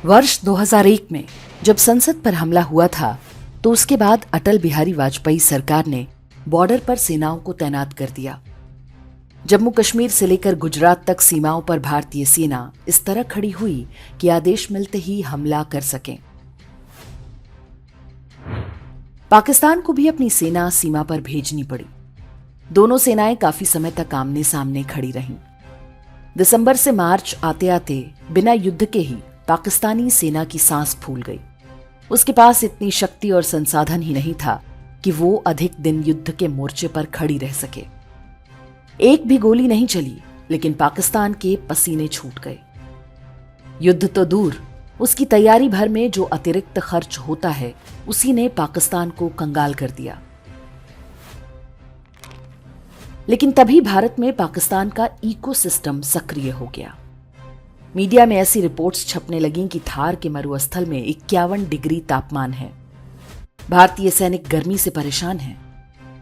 वर्ष 2001 में जब संसद पर हमला हुआ था तो उसके बाद अटल बिहारी वाजपेयी सरकार ने बॉर्डर पर सेनाओं को तैनात कर दिया। जम्मू कश्मीर से लेकर गुजरात तक सीमाओं पर भारतीय सेना इस तरह खड़ी हुई कि आदेश मिलते ही हमला कर सकें। पाकिस्तान को भी अपनी सेना सीमा पर भेजनी पड़ी। दोनों सेनाएं काफी समय तक आमने सामने खड़ी रहीं। दिसंबर से मार्च आते आते बिना युद्ध के ही पाकिस्तानी सेना की सांस फूल गई। उसके पास इतनी शक्ति और संसाधन ही नहीं था कि वो अधिक दिन युद्ध के मोर्चे पर खड़ी रह सके। एक भी गोली नहीं चली, लेकिन पाकिस्तान के पसीने छूट गए। युद्ध तो दूर, उसकी तैयारी भर में जो अतिरिक्त खर्च होता है उसी ने पाकिस्तान को कंगाल कर दिया। लेकिन तभी भारत में पाकिस्तान का इकोसिस्टम सक्रिय हो गया। मीडिया में ऐसी रिपोर्ट्स छपने लगीं कि थार के मरुस्थल में 51 डिग्री तापमान है। भारतीय सैनिक गर्मी से परेशान हैं।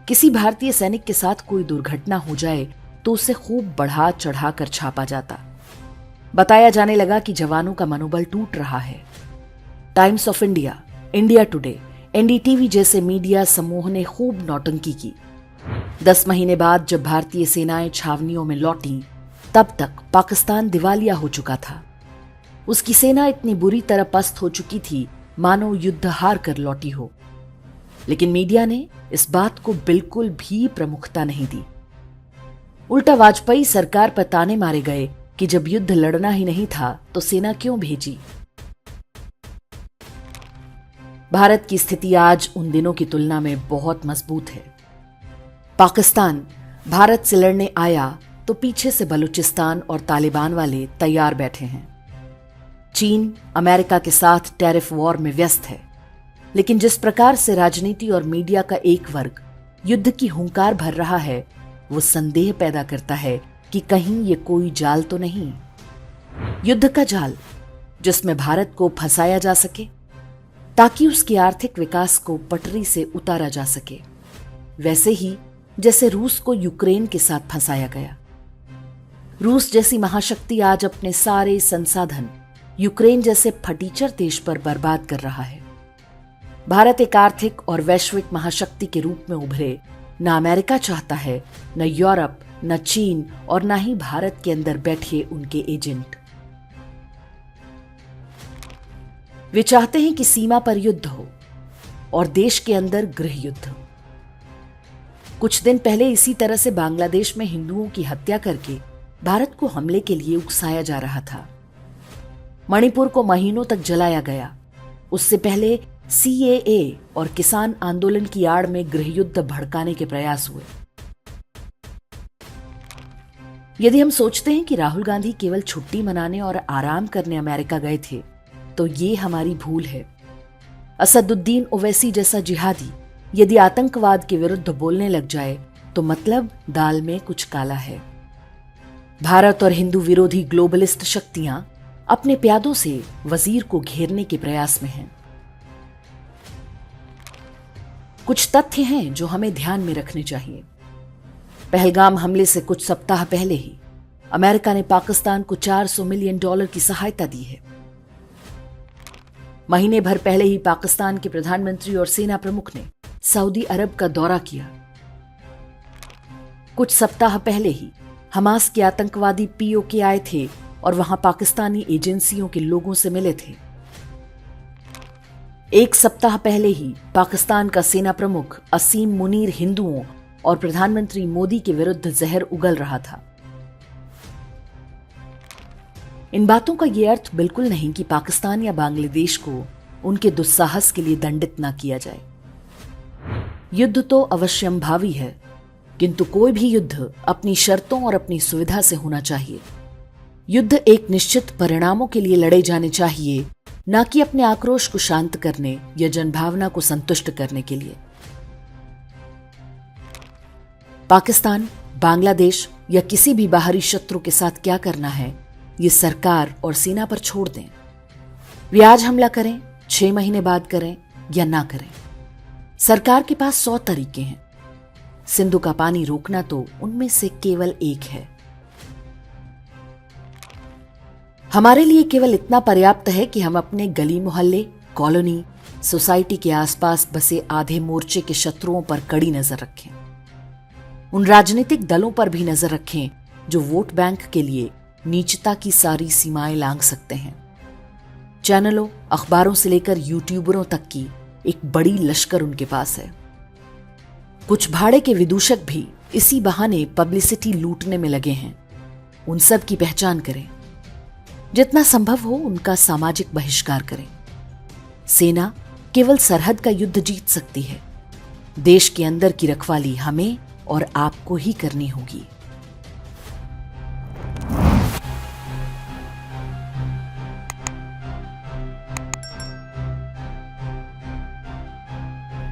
किसी भारतीय सैनिक के साथ कोई दुर्घटना हो जाए तो उसे खूब बढ़ा चढ़ा कर छापा जाता। बताया जाने लगा कि जवानों का मनोबल टूट रहा है। Times of India, India today, NDTV जैसे मीडिया समूह ने खूब नौटंकी की। 10 महीने बाद जब भारतीय सेनाएं छावनियों में लौटीं, तब तक पाकिस्तान दिवालिया हो चुका था। उसकी सेना इतनी बुरी तरह पस्त हो चुकी थी मानो युद्ध हार कर लौटी हो। लेकिन मीडिया ने इस बात को बिल्कुल भी प्रमुखता नहीं दी। उल्टा वाजपेयी सरकार पर ताने मारे गए कि जब युद्ध लड़ना ही नहीं था तो सेना क्यों भेजी। भारत की स्थिति आज उन दिनों की तुलना में बहुत मजबूत है। पाकिस्तान भारत से लड़ने आया तो पीछे से बलूचिस्तान और तालिबान वाले तैयार बैठे हैं। चीन अमेरिका के साथ टैरिफ वॉर में व्यस्त है। लेकिन जिस प्रकार से राजनीति और मीडिया का एक वर्ग युद्ध की हुंकार भर रहा है, वो संदेह पैदा करता है कि कहीं ये कोई जाल तो नहीं, युद्ध का जाल, जिसमें भारत को फंसाया जा सके ताकि उसके आर्थिक विकास को पटरी से उतारा जा सके, वैसे ही जैसे रूस को यूक्रेन के साथ फंसाया गया। रूस जैसी महाशक्ति आज अपने सारे संसाधन यूक्रेन जैसे फटीचर देश पर बर्बाद कर रहा है। भारत एक आर्थिक और वैश्विक महाशक्ति के रूप में उभरे न अमेरिका चाहता है, न यूरोप, न चीन और न ही भारत के अंदर बैठे उनके एजेंट। वे चाहते हैं कि सीमा पर युद्ध हो और देश के अंदर गृह युद्ध हो। कुछ दिन पहले इसी तरह से बांग्लादेश में हिंदुओं की हत्या करके भारत को हमले के लिए उकसाया जा रहा था। मणिपुर को महीनों तक जलाया गया। उससे पहले सीएए और किसान आंदोलन की आड़ में गृहयुद्ध भड़काने के प्रयास हुए। यदि हम सोचते हैं कि राहुल गांधी केवल छुट्टी मनाने और आराम करने अमेरिका गए थे, तो ये हमारी भूल है। असदुद्दीन ओवैसी जैसा जिहादी यदि आतंकवाद के विरुद्ध बोलने लग जाए तो मतलब दाल में कुछ काला है। भारत और हिंदू विरोधी ग्लोबलिस्ट शक्तियां अपने प्यादों से वजीर को घेरने के प्रयास में हैं। कुछ तथ्य हैं जो हमें ध्यान में रखने चाहिए। पहलगाम हमले से कुछ सप्ताह पहले ही अमेरिका ने पाकिस्तान को $400 मिलियन की सहायता दी है। महीने भर पहले ही पाकिस्तान के प्रधानमंत्री और सेना प्रमुख ने सऊदी अरब का दौरा किया। कुछ सप्ताह पहले ही हमास के आतंकवादी पीओके आए थे और वहां पाकिस्तानी एजेंसियों के लोगों से मिले थे। एक सप्ताह पहले ही पाकिस्तान का सेना प्रमुख असीम मुनीर हिंदुओं और प्रधानमंत्री मोदी के विरुद्ध जहर उगल रहा था। इन बातों का यह अर्थ बिल्कुल नहीं कि पाकिस्तान या बांग्लादेश को उनके दुस्साहस के लिए दंडित न किया जाए। युद्ध तो अवश्यंभावी है, किंतु कोई भी युद्ध अपनी शर्तों और अपनी सुविधा से होना चाहिए। युद्ध एक निश्चित परिणामों के लिए लड़े जाने चाहिए, न कि अपने आक्रोश को शांत करने या जनभावना को संतुष्ट करने के लिए। पाकिस्तान, बांग्लादेश या किसी भी बाहरी शत्रु के साथ क्या करना है, ये सरकार और सेना पर छोड़ दें। वे आज हमला करें, 6 महीने बाद करें या ना करें, सरकार के पास 100 तरीके हैं। सिंधु का पानी रोकना तो उनमें से केवल एक है। हमारे लिए केवल इतना पर्याप्त है कि हम अपने गली मोहल्ले, कॉलोनी, सोसाइटी के आसपास बसे आधे मोर्चे के शत्रुओं पर कड़ी नजर रखें। उन राजनीतिक दलों पर भी नजर रखें जो वोट बैंक के लिए नीचता की सारी सीमाएं लांघ सकते हैं। चैनलों, अखबारों से लेकर यूट्यूबरों तक की एक बड़ी लश्कर उनके पास है। कुछ भाड़े के विदूषक भी इसी बहाने पब्लिसिटी लूटने में लगे हैं। उन सब की पहचान करें। जितना संभव हो उनका सामाजिक बहिष्कार करें। सेना केवल सरहद का युद्ध जीत सकती है। देश के अंदर की रखवाली हमें और आपको ही करनी होगी।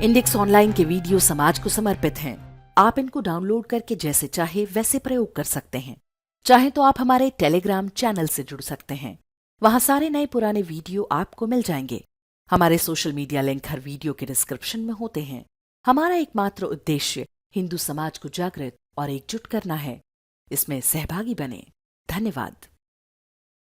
इंडेक्स ऑनलाइन के वीडियो समाज को समर्पित हैं। आप इनको डाउनलोड करके जैसे चाहे वैसे प्रयोग कर सकते हैं। चाहे तो आप हमारे टेलीग्राम चैनल से जुड़ सकते हैं। वहां सारे नए पुराने वीडियो आपको मिल जाएंगे। हमारे सोशल मीडिया लिंक हर वीडियो के डिस्क्रिप्शन में होते हैं। हमारा एकमात्र उद्देश्य हिंदू समाज को जागृत और एकजुट करना है। इसमें सहभागी बने। धन्यवाद।